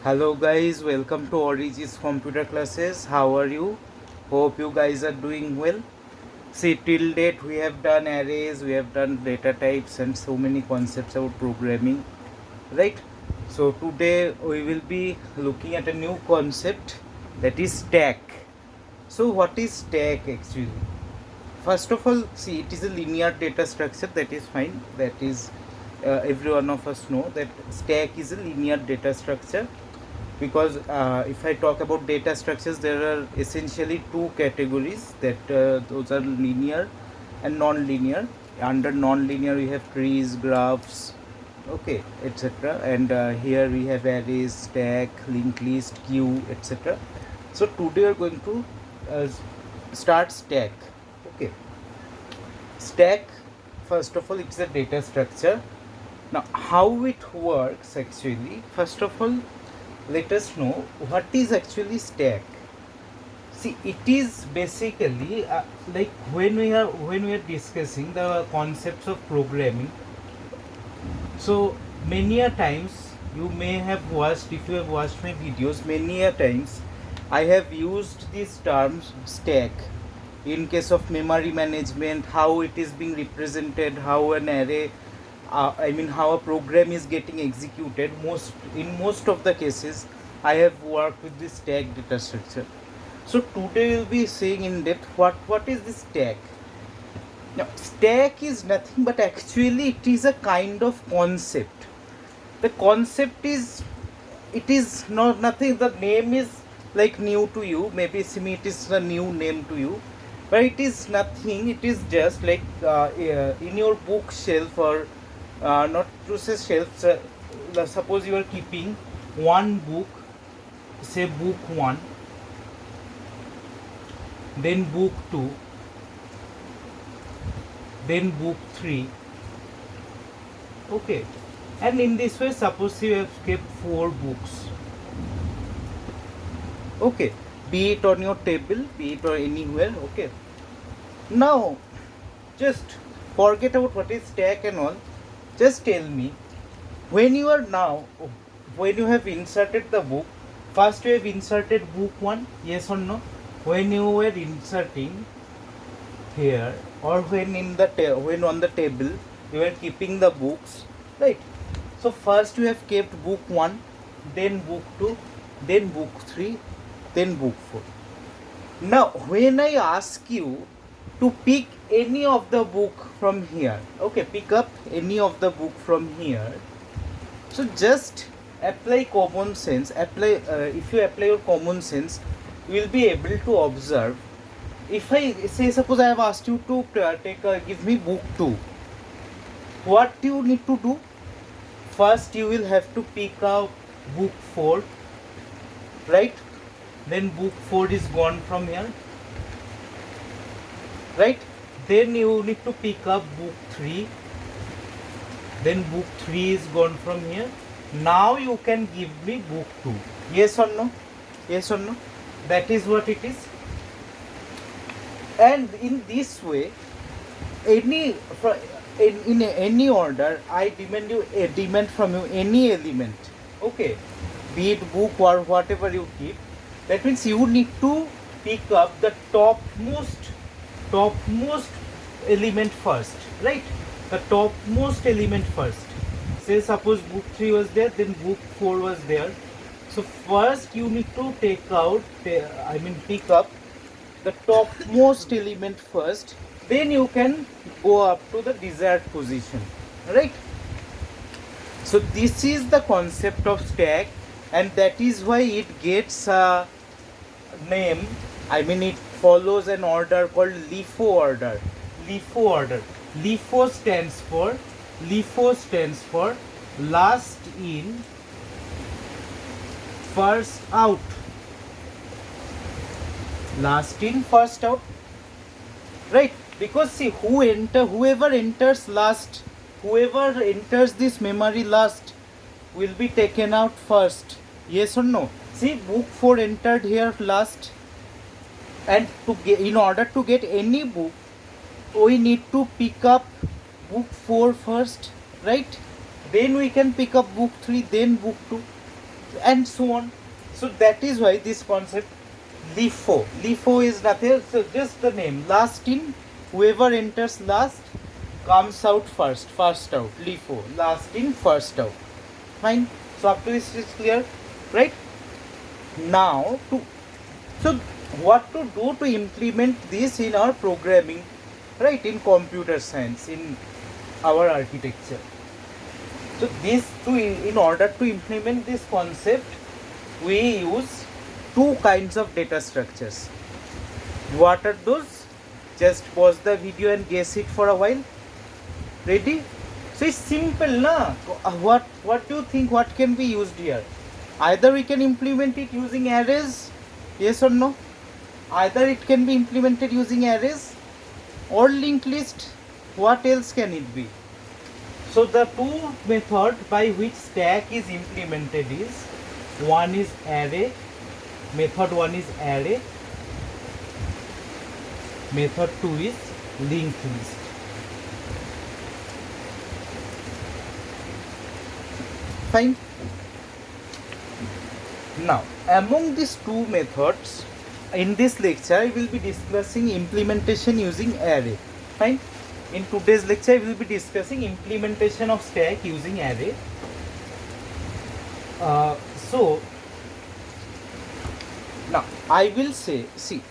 Hello guys, welcome to ARRAYS computer classes. How are you? Hope you guys are doing well. See, till date we have done arrays, we have done data types and so many concepts about programming, right? So today we will be looking at a new concept, that is stack. So what is stack actually? First of all, see, it is a linear data structure, that is fine. That is every one of us know that stack is a linear data structure, because if I talk about data structures, there are essentially two categories, that those are linear and non-linear. Under non-linear we have trees, graphs, okay, etc. And here we have arrays, stack, linked list, queue, etc. So today we are going to uh, start stack. Okay, stack, first of all, it's a data structure. Now how it works actually, first of all, let us know what is actually stack. See, it is basically like when we are discussing the concepts of programming. So many a times you may have watched, if you have watched my videos, many a times I have used these terms stack in case of memory management, how it is being represented, how an array how a program is getting executed. In most of the cases I have worked with this stack data structure. So today we'll be seeing in depth what is this stack. Now stack is nothing but actually it is a kind of concept. The concept is, it is not nothing, the name is like new to you, maybe simi it is a new name to you, but it is nothing. It is just like in your bookshelf, or not to say shelf, suppose you are keeping one book, say book 1, then book 2, then book 3, okay, and in this way suppose you have kept 4 books, okay, be it on your table, be it or anywhere, okay. Now just forget about what is stack and all. Just tell me, when you are now, when you have inserted the book, first you have inserted book 1, yes or no? When you were inserting here, or when in the when on the table you are keeping the books, right? So first you have kept book 1, then book 2, then book 3, then book 4. Now when I ask you to pick any of the book from here, okay, pick up any of the book from here, so just apply common sense, if you apply your common sense, you will be able to observe. If I say, suppose I have asked you to give me book 2, what you need to do? First you will have to pick up book 4, right? Then book 4 is gone from here, right? Then you need to pick up book 3, then book 3 is gone from here. Now you can give me book 2, yes or no? Yes or no? That is what it is. And in this way, any in any order, I demand from you any element, okay, be it book or whatever you keep. That means you need to pick up the topmost element first, right? The topmost element first. Say suppose book 3 was there, then book 4 was there. So first you need to take out, pick up the topmost element first, then you can go up to the desired position, right? So this is the concept of stack, and that is why it gets a name. It follows an order called LIFO order. LIFO order. LIFO stands for last in, first out. Last in, first out, right? Because see, whoever enters last, whoever enters this memory last will be taken out first, yes or no? See, book 4 entered here last, and in order to get any book, we need to pick up book 4 first, right? Then we can pick up book 3, then book 2. and so on. So that is why this concept LIFO is nothing, so just the name, last in, whoever enters last comes out first out, LIFO, last in first out. Fine. So up to this is clear, right? Now so what to do to implement this in our programming, right, in computer science, in our architecture. So in order to implement this concept, we use two kinds of data structures. What are those? Just pause the video and guess it for a while. Ready? So it's simple, na? What do you think? What can be used here? Either we can implement it using arrays, yes or no? Either it can be implemented using arrays or linked list. What else can it be? So the two methods by which stack is implemented is, one is array, method 1 is array, method 2 is linked list. Fine. Now among these two methods, in this lecture I will be discussing implementation using array. Fine. In today's lecture we will be discussing implementation of stack using array. So now I will say, see,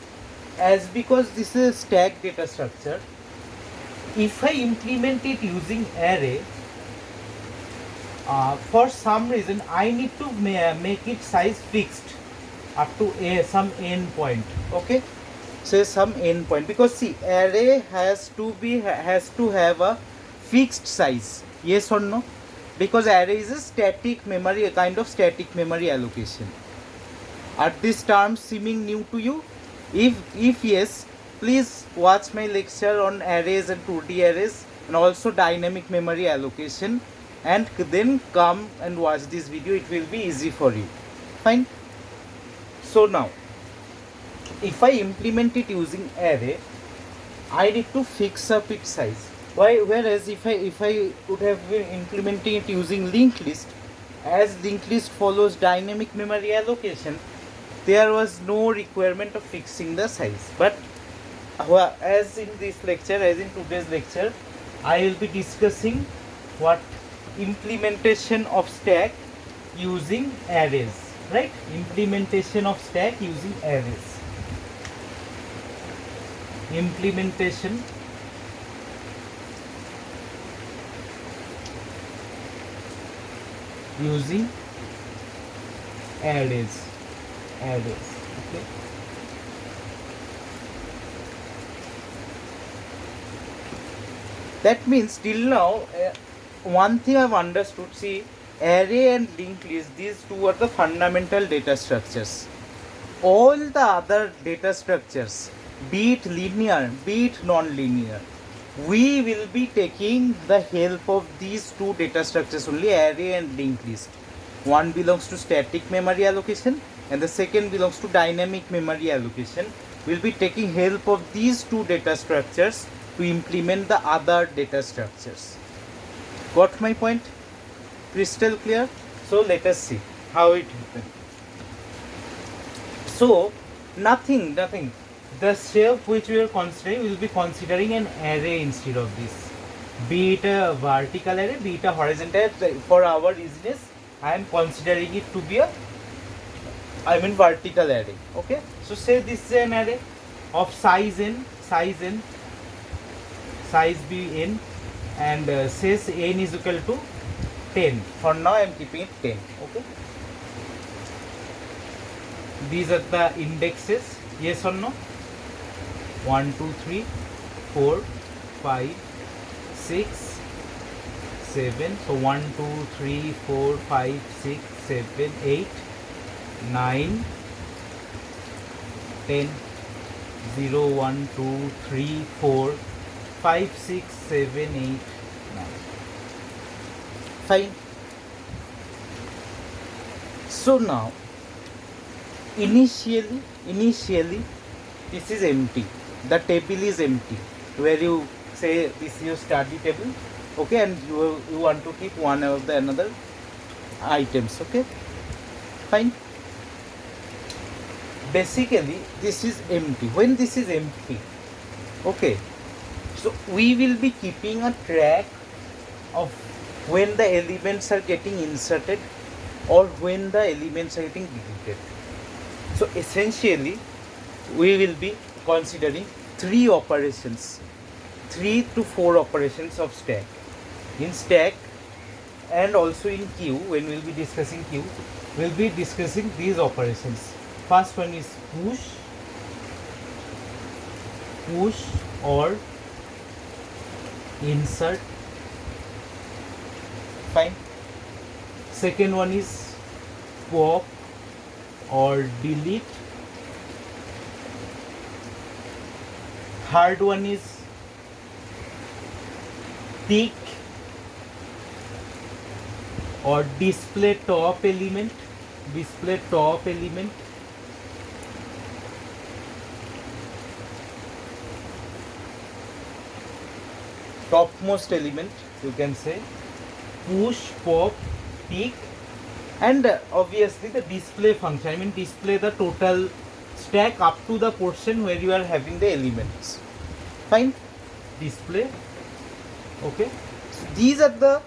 as because this is a stack data structure, if I implement it using array, for some reason I need to make it size fixed up to some n point. Okay, say some n point, because see, array has to have a fixed size, yes or no? Because array is a static memory, a kind of static memory allocation. Are these terms seeming new to you? If yes, please watch my lecture on arrays and 2D arrays and also dynamic memory allocation, and then come and watch this video. It will be easy for you. Fine. So now, if I implement it using array, I need to fix up its size. Why? Whereas if I would have been implementing it using linked list, as linked list follows dynamic memory allocation, there was no requirement of fixing the size. But as in this lecture, as in today's lecture, I will be discussing what implementation of stack using arrays, right? Implementation of stack using arrays. Implementation using arrays. Okay. That means till now, one thing I've understood, see, array and linked list, these two are the fundamental data structures. All the other data structures, be it linear, be it non-linear, we will be taking the help of these two data structures only, array and linked list. One belongs to static memory allocation and the second belongs to dynamic memory allocation. We'll be taking help of these two data structures to implement the other data structures. Got my point? Crystal clear? So let us see how it happens. So nothing. The shape which we are considering, we will be considering an array instead of this. Be it a vertical array, be it a horizontal array. For our easiness, I am considering it to be vertical array. Okay. So say this is an array of size n, size be n, and says n is equal to 10. For now I am keeping it 10. Okay. These are the indexes, yes or no? 1, 2, 3, 4, 5, 6, 7. So 1, 2, 3, 4, 5, 6, 7, 8, 9, 10, 0, 1, 2, 3, 4, 5, 6, 7, 8, 9. Fine. So now, initially this is empty. The table is empty. Where you say this is your study table, okay, and you want to keep one of the another items, okay. Fine. Basically this is empty. When this is empty, okay, so we will be keeping a track of when the elements are getting inserted or when the elements are getting deleted. So essentially we will be considering 3 operations, 3 to 4 operations of stack. In stack and also in queue, when we will be discussing queue, we will be discussing these operations. First one is push or insert. Fine. Second one is pop or delete. Third one is tick or display top element. Topmost element, you can say. Push, pop, tick, and obviously the display function. I mean display the total stack up to the portion where you are having the elements. Fine. Display. Okay. So these are the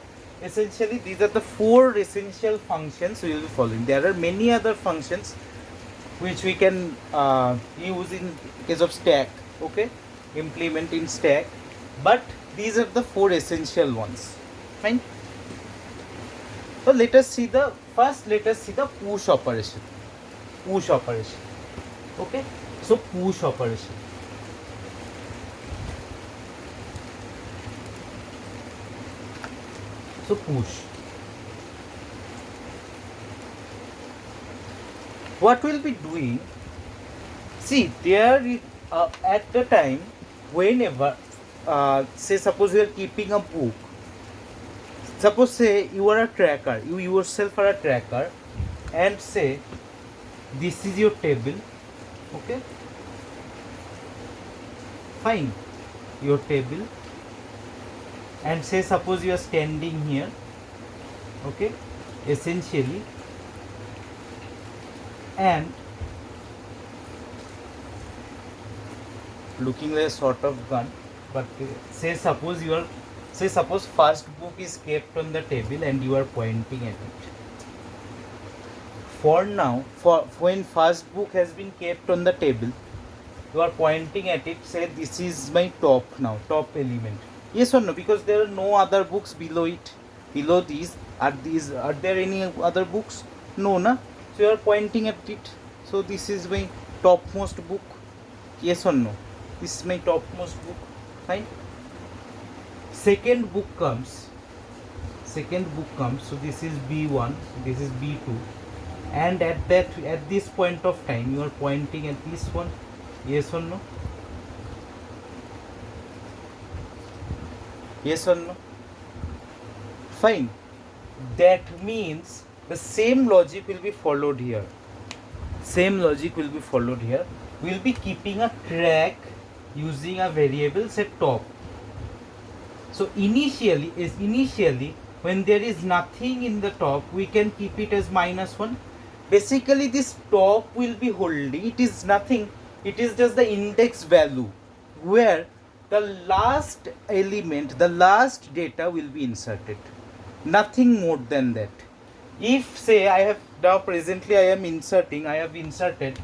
4 essential functions we will be following. There are many other functions which we can use in case of stack. Okay. Implement in stack, but these are the 4 essential ones. Fine. So let us see the push operation. Okay. So push operation. So push. What we'll be doing? See, there is, at the time whenever say suppose you are keeping a book. Suppose say you are a tracker, you yourself are a tracker, and say this is your table. Okay. Fine. Your table. And say suppose you are standing here. Okay. Essentially. And looking like a sort of gun, but say suppose first book is kept on the table and you are pointing at it. For now, when first book has been kept on the table, you are pointing at it, say this is my top element. Yes or no? Because there are no other books below it. Below these, are there any other books? No, na? So you are pointing at it. So this is my topmost book. Yes or no? This is my topmost book. Fine. Second book comes. So this is B1, this is B2, and at this point of time you are pointing at this one. Yes or no? Yes or no? Fine. That means the same logic will be followed here. We'll be keeping a track using a variable say top. So initially when there is nothing in the top, we can keep it as -1. Basically this top will be holding, it is nothing, it is just the index value where the last element, the last data will be inserted. Nothing more than that. If say I have inserted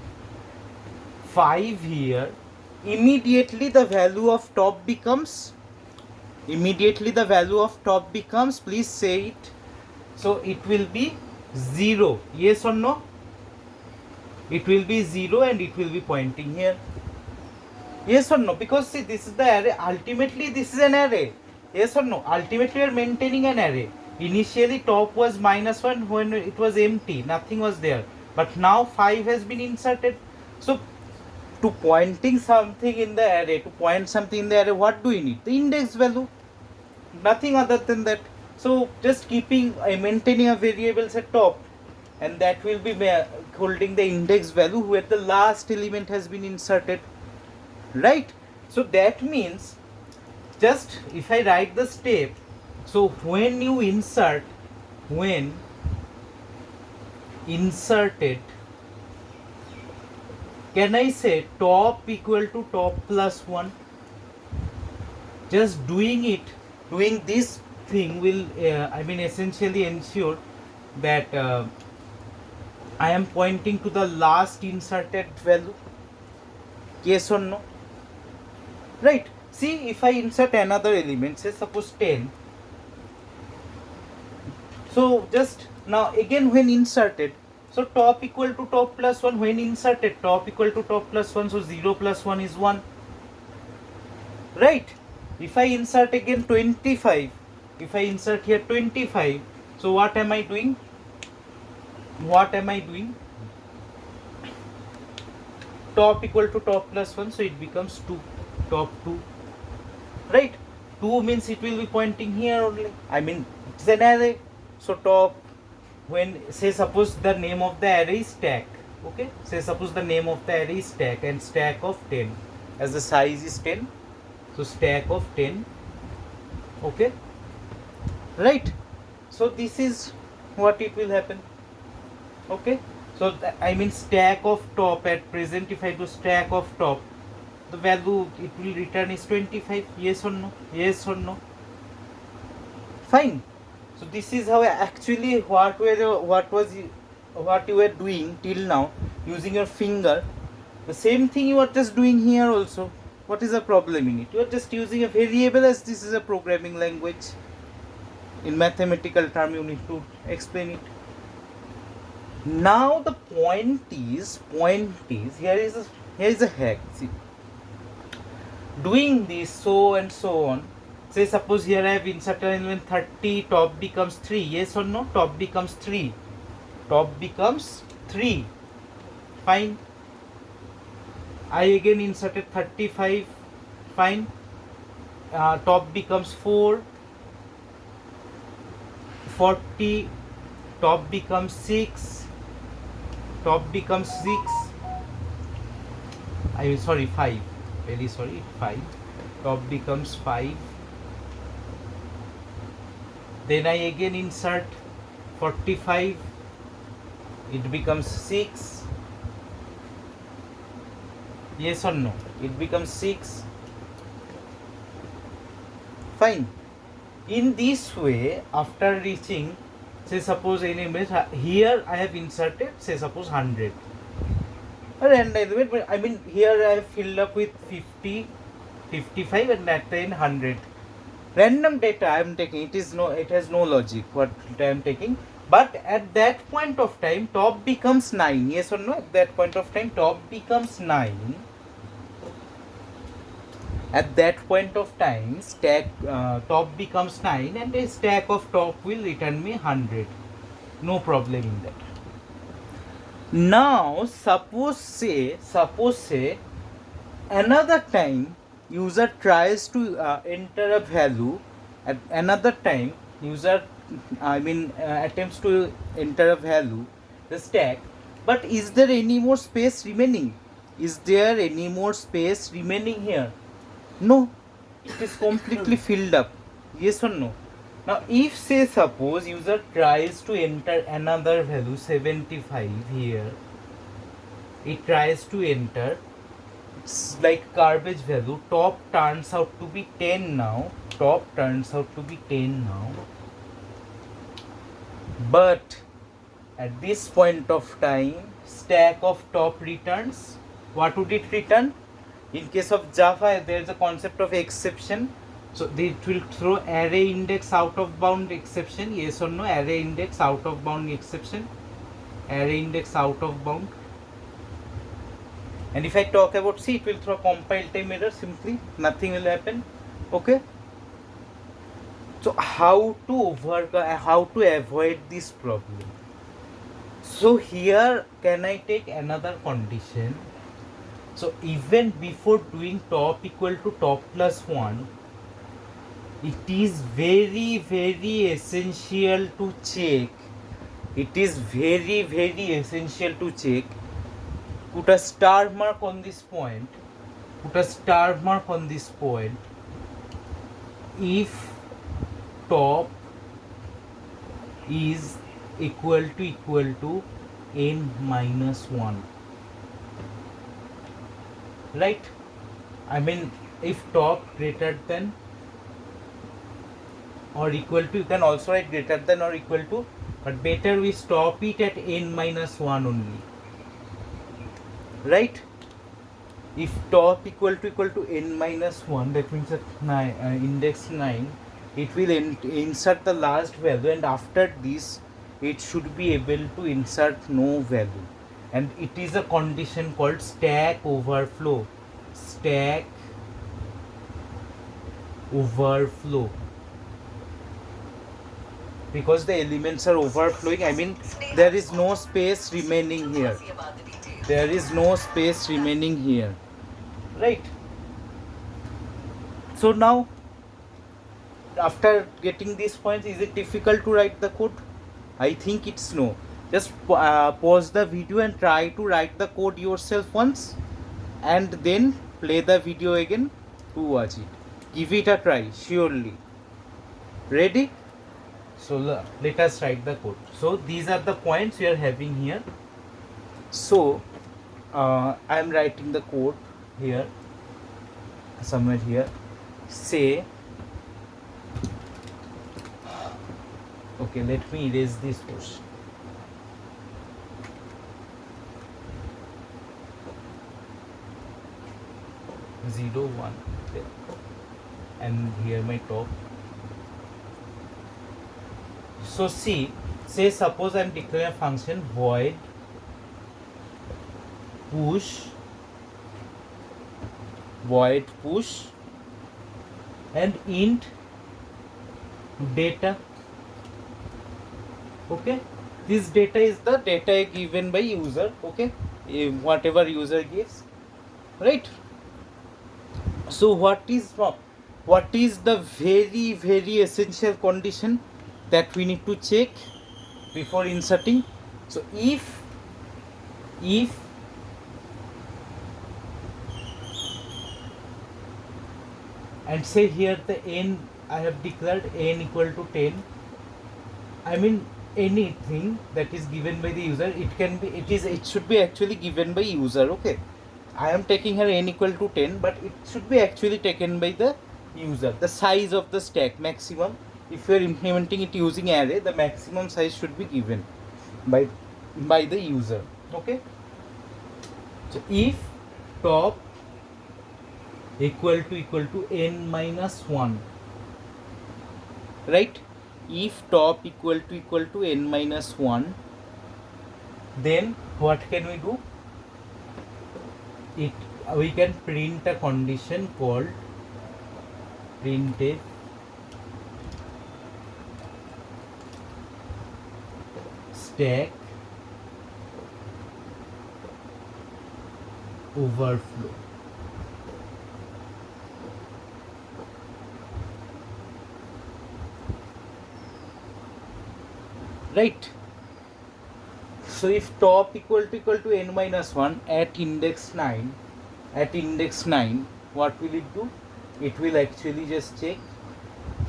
5 here, immediately the value of top becomes, please say it, so it will be 0. Yes or no? It will be 0 and it will be pointing here. Yes or no? Because see, this is the array. Ultimately this is an array. Yes or no? Ultimately we are maintaining an array. Initially top was -1 when it was empty, nothing was there, but now 5 has been inserted. So to pointing something in the array, what do we need? The index value, nothing other than that. So just maintaining a variable at top, and that will be holding the index value where the last element has been inserted, right? So that means, just if I write the step, so when you insert inserted, can I say top equal to top plus 1? Just doing this thing will essentially ensure that I am pointing to the last inserted value. Yes or no? Right. See, if I insert another element, say suppose 10. So just now again when inserted, so top equal to top plus 1, when inserted top equal to top plus 1, so 0 plus 1 is 1. Right. If I insert again 25, if I insert here 25, so what am I doing? Top equal to top plus 1, so it becomes 2, top 2. Right. 2 means it will be pointing here only. It's an array. So top, when say suppose the name of the array is stack. Okay. Say suppose the name of the array is stack and stack of 10. As the size is 10. So stack of 10. Okay. Right. So this is what it will happen. Okay. So stack of top at present, if I do stack of top, the value it will return is 25. Yes or no? Yes or no? Fine. So this is how actually what you were doing till now using your finger. The same thing you are just doing here also. What is the problem in it? You are just using a variable, as this is a programming language. In mathematical term you need to explain it. Now the point is here is a hack. See, doing this so and so on. Say suppose here I have inserted element 30, top becomes 3. Yes or no? Top becomes 3. Top becomes 3. Fine. I again inserted 35. Fine. Top becomes 4. 40. Top becomes 6. Top becomes 6. 5. Very sorry, 5. Top becomes 5. Then I again insert 45. It becomes 6. Yes or no? It becomes 6. Fine. In this way, after reaching, say suppose here I have inserted, say suppose 100. And here I have filled up with 50, 55, and at the end 100. Random data I am taking. It has no logic what I am taking. But at that point of time, top becomes 9. Yes or no? At that point of time, top becomes 9. At that point of time, stack top becomes 9, and a stack of top will return me 100. No problem in that. Now suppose say another time user tries to enter a value. At another time user attempts to enter a value, the stack, but is there any more space remaining? Is there any more space remaining here? No, it is completely filled up. Yes or no? Now if say suppose user tries to enter another value 75 here, it tries to enter, it's like garbage value, top turns out to be 10 now, but at this point of time stack of top returns. What would it return? In case of Java, there is a concept of exception. So it will throw array index out of bound exception. Yes or no? Array index out of bound exception. Array index out of bound. And if I talk about C, it will throw compile time error simply. Nothing will happen. Okay. So how to avoid this problem? So here can I take another condition? So even before doing top equal to top plus 1, it is very, very essential to check. It is very, very essential to check. Put a star mark on this point. If top is equal to n minus 1, right? I mean, if top greater than or equal to, you can also write greater than or equal to, but better we stop it at n minus 1 only, right? If top equal to n minus 1, that means at index 9, it will insert the last value, and after this it should be able to insert no value, and it is a condition called stack overflow. Stack overflow, because the elements are overflowing. I mean, there is no space remaining here. There is no space remaining here, right? So now, after getting these points, is it difficult to write the code? I think it's no. Just pause the video and try to write the code yourself once, and then play the video again to watch it. Give it a try, surely. Ready? So let us write the code. So these are the points we are having here. So I am writing the code here, somewhere here. Say, okay, let me erase this portion. Zero, 1, there. And here my top. So see, say suppose I am declaring a function void push and int data. Okay, this data is the data given by user. Okay, whatever user gives, right? So what is the very essential condition that we need to check before inserting? So if and say here the n, I have declared n equal to 10. I mean, anything that is given by the user, it should be actually given by user. Okay, I am taking here n equal to 10, but it should be actually taken by the user. The size of the stack maximum, if you are implementing it using array, the maximum size should be given by the user. Okay, so if top equal to n minus 1, right? If top equal to n minus 1, then what can we do? We can print a condition called printf stack overflow. Right? So if top equal to n minus 1 at index 9, what will it do? It will actually just check.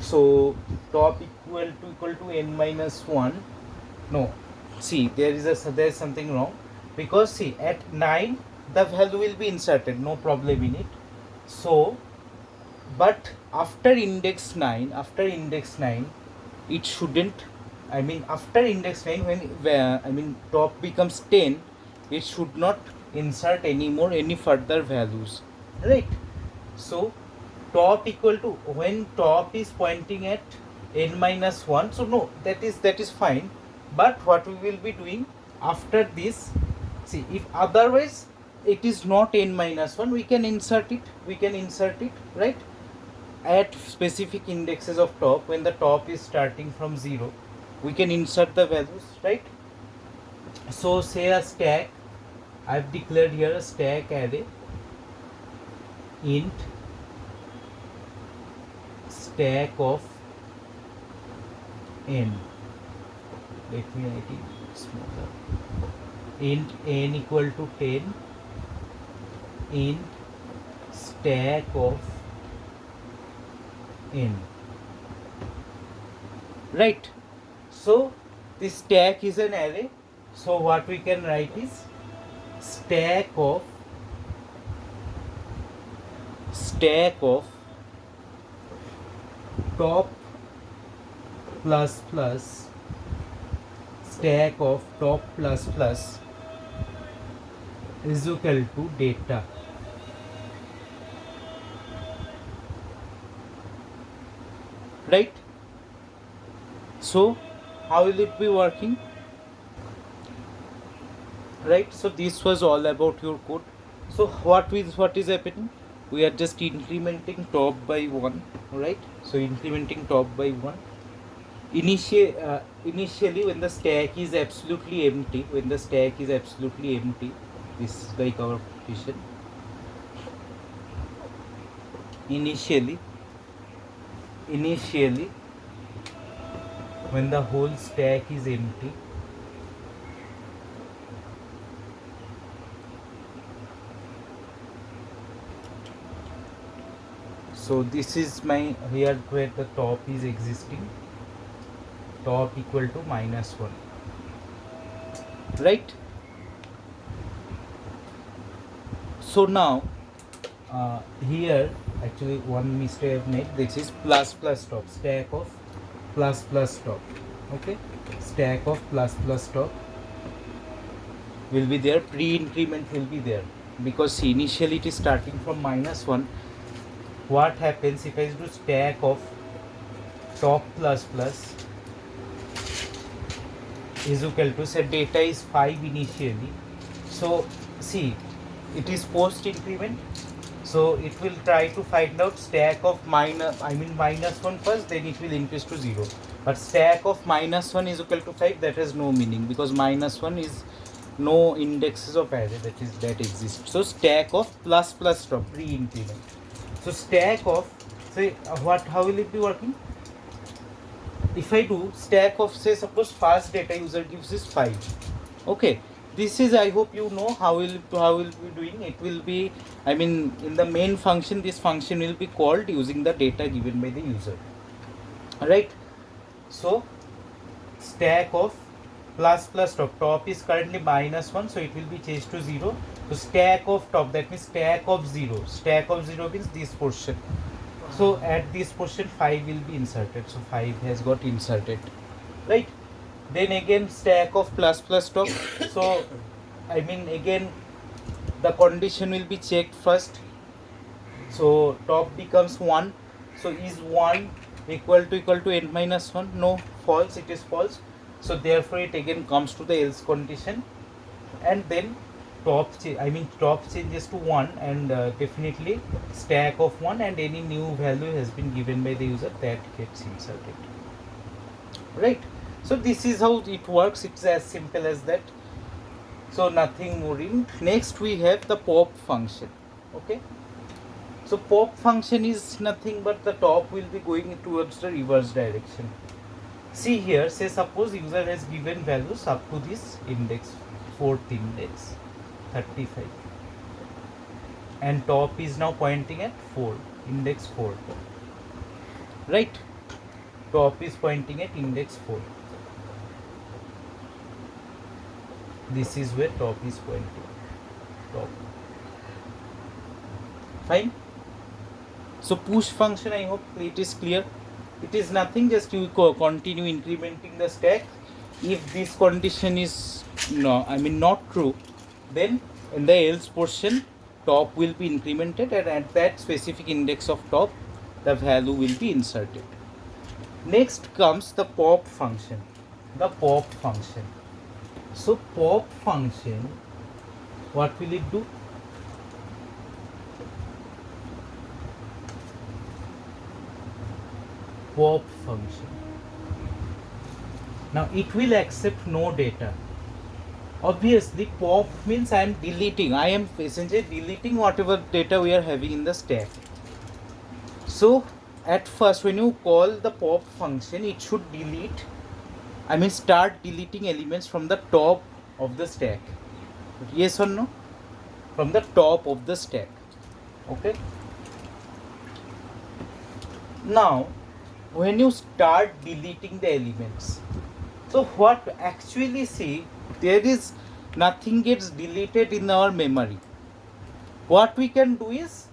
So top equal to n minus 1. No, see, there is something wrong, because see, at 9 the value will be inserted, no problem in it. So, but after index 9, it shouldn't. I mean, after index 9, when top becomes 10, it should not insert any further values, right? So top equal to, when top is pointing at n minus 1, so no, that is fine. But what we will be doing after this, see, if otherwise it is not n minus 1, we can insert it, right, at specific indexes of top. When the top is starting from 0, we can insert the values, right? So say a stack, I have declared here a stack array int stack of n. Let me write it smaller. Int n equal to 10, int stack of n, right? So this stack is an array. So what we can write is stack of top plus plus stack of top plus plus is equal to data. Right? So how will it be working? Right, so this was all about your code. So what is happening? We are just incrementing top by 1, right? So incrementing top by 1. Initially when the stack is absolutely empty, this is like our position. Initially when the whole stack is empty, so this is my here where the top is existing, top equal to -1, right? So now here actually one mistake I've made. This is plus plus top, stack of plus plus top. Okay, stack of plus plus top will be there, pre-increment will be there, because initially it is starting from -1. What happens if I do stack of top plus plus is equal to, say data is 5 initially, so see it is post increment, so it will try to find out stack of -1 first, then it will increase to 0. But stack of -1 is equal to 5, that has no meaning, because -1 is no indexes of array that exists. So stack of plus plus top, pre-increment. So stack of, say how will it be working? If I do stack of, say suppose first data user gives is 5. Okay, this is, I hope you know how will be doing. It will be, in the main function, this function will be called using the data given by the user. Alright, so stack of plus plus top is currently -1, so it will be changed to 0. So stack of top, that means stack of 0. Stack of 0 means this portion. So at this portion 5 will be inserted. So 5 has got inserted, right? Then again stack of plus plus top. So again the condition will be checked first. So top becomes 1. So is 1 equal to n-1? No, false, it is false. So therefore it again comes to the else condition, and then top changes to 1, and definitely stack of 1 and any new value has been given by the user, that gets inserted, right? So this is how it works. It's as simple as that, so nothing more in. Next we have the pop function. Okay, so pop function is nothing but the top will be going towards the reverse direction. See here, say suppose user has given values up to this index, 4th index 35, and top is now pointing at 4, index 4, right? Top is pointing at index 4. This is where top is pointing, top. Fine. So push function, I hope it is clear. It is nothing, just you continue incrementing the stack. If this condition is not true, then in the else portion top will be incremented, and at that specific index of top the value will be inserted. Next comes the pop function. The pop function. So pop function, what will it do? Pop function. Now it will accept no data. Obviously pop means I am deleting. I am essentially deleting whatever data we are having in the stack. So at first when you call the pop function, it should delete, start deleting elements from the top of the stack. Yes or no? From the top of the stack. Okay. Now when you start deleting the elements, so what actually, see, There is nothing gets deleted in our memory. What we can do is,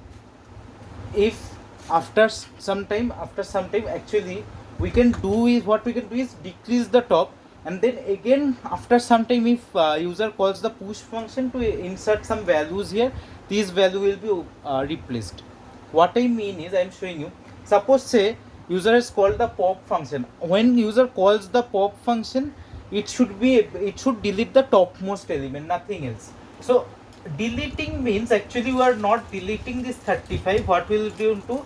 if after some time actually we can do is, what we can do is decrease the top, and then again after some time, if user calls the push function to insert some values here, these value will be replaced. What I mean is, I am showing you, suppose say user has called the pop function. When user calls the pop function, it should delete the topmost element, nothing else. So deleting means actually we are not deleting this 35. What will do to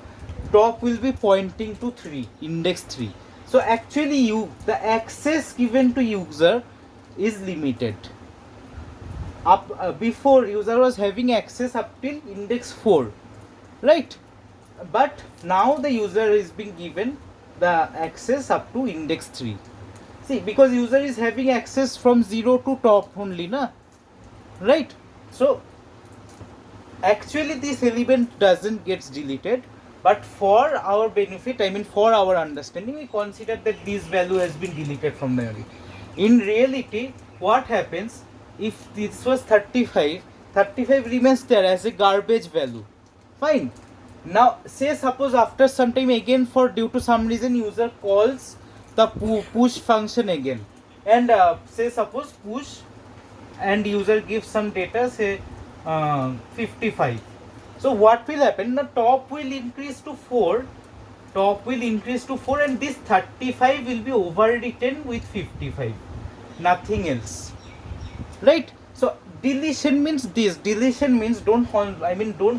top will be pointing to 3, index 3. So actually the access given to user is limited. Before, user was having access up till index 4, right? But now the user is being given the access up to index 3. See, because user is having access from 0 to top only, na, right? So actually this element doesn't get deleted, but for our benefit, I mean for our understanding, we consider that this value has been deleted from memory. In reality, what happens, if this was 35 remains there as a garbage value. Fine. Now say suppose after some time again, for due to some reason, user calls the push function again, and say suppose push, and user gives some data, say 55. So what will happen? The top will increase to 4. And this 35 will be overwritten with 55. Nothing else. Right? So deletion means this. Deletion means don't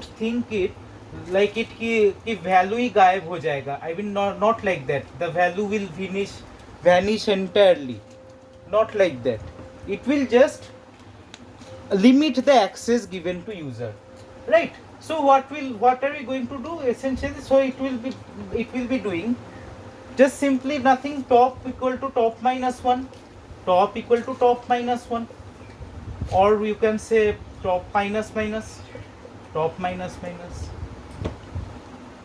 think it like it ki value ही गायब हो जाएगा. I mean not like that. The value will vanish entirely. Not like that. It will just limit the access given to user, right? So what are we going to do essentially? So it will be doing just simply nothing, top equal to top minus 1, or you can say top minus minus.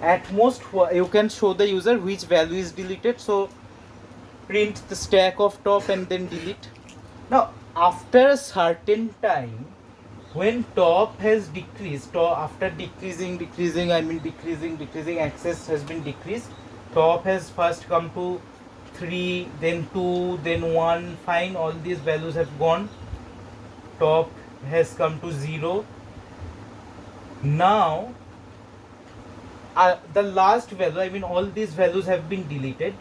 At most you can show the user which value is deleted, so print the stack of top and then delete. Now after a certain time, when top has decreased, after decreasing, access has been decreased, top has first come to 3, then 2, then 1, fine, all these values have gone, top has come to 0. Now the last value, all these values have been deleted,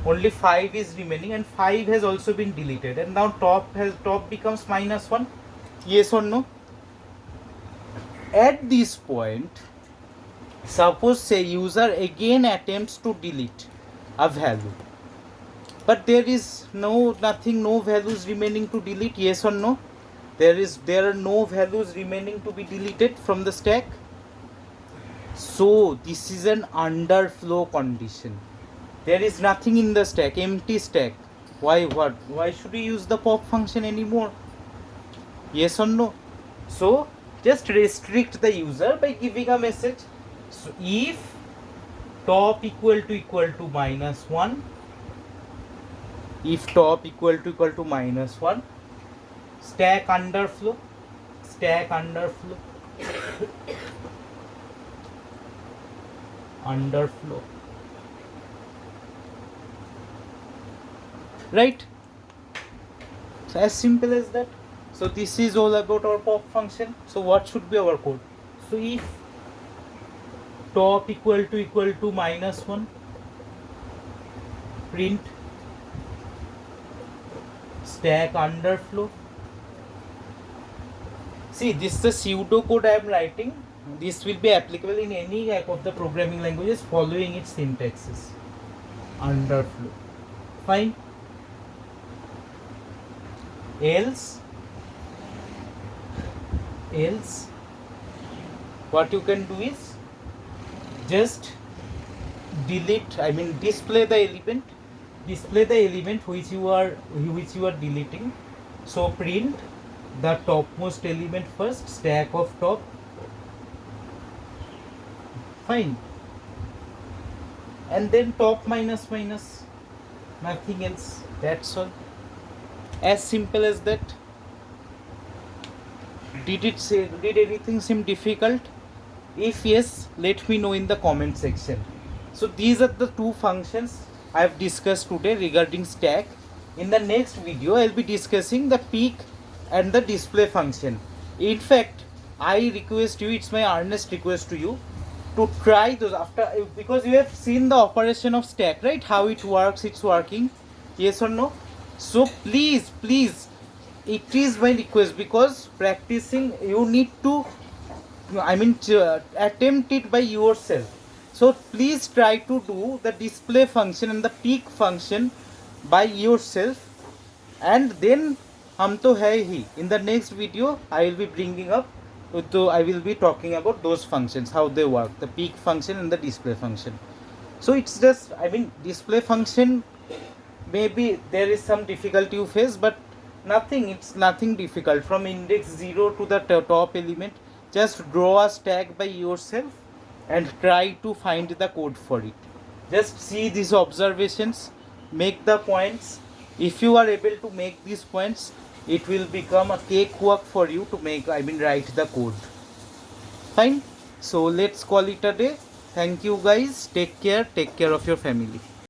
only 5 is remaining, and 5 has also been deleted, and now top becomes minus 1. Yes or no? At this point, suppose say user again attempts to delete a value, but there is no values remaining to delete. Yes or no? There are no values remaining to be deleted from the stack. So this is an underflow condition. There is nothing in the stack, empty stack. Why should we use the pop function anymore? Yes or no? So just restrict the user by giving a message. So if top equal to minus 1, stack underflow. Right? So as simple as that. So this is all about our pop function. So what should be our code? So if top equal to minus 1, print stack underflow. See, this is the pseudo code I am writing. This will be applicable in any type of the programming languages following its syntaxes. Underflow. Fine. Else what you can do is just display the element which you are deleting. So print the topmost element first, stack of top. Fine. And then top minus minus, nothing else. That's all. As simple as that. Did anything seem difficult? If yes, let me know in the comment section. So these are the two functions I have discussed today regarding stack. In the next video, I'll be discussing the peak and the display function. In fact, I request you, it's my earnest request to you, to try those after, because you have seen the operation of stack, right? How it works, it's working, yes or no? So please, it is my request, because practicing, you need to, attempt it by yourself. So please try to do the display function and the peak function by yourself, and then hum to hai hi. In the next video, I will be bringing up, I will be talking about those functions, how they work, the peak function and the display function. So it's just, display function, maybe there is some difficulty you face, but it's nothing difficult. From index 0 to the top element, just draw a stack by yourself and try to find the code for it. Just see these observations, make the points. If you are able to make these points, it will become a cakewalk for you to write the code. Fine. So let's call it a day. Thank you guys. Take care of your family.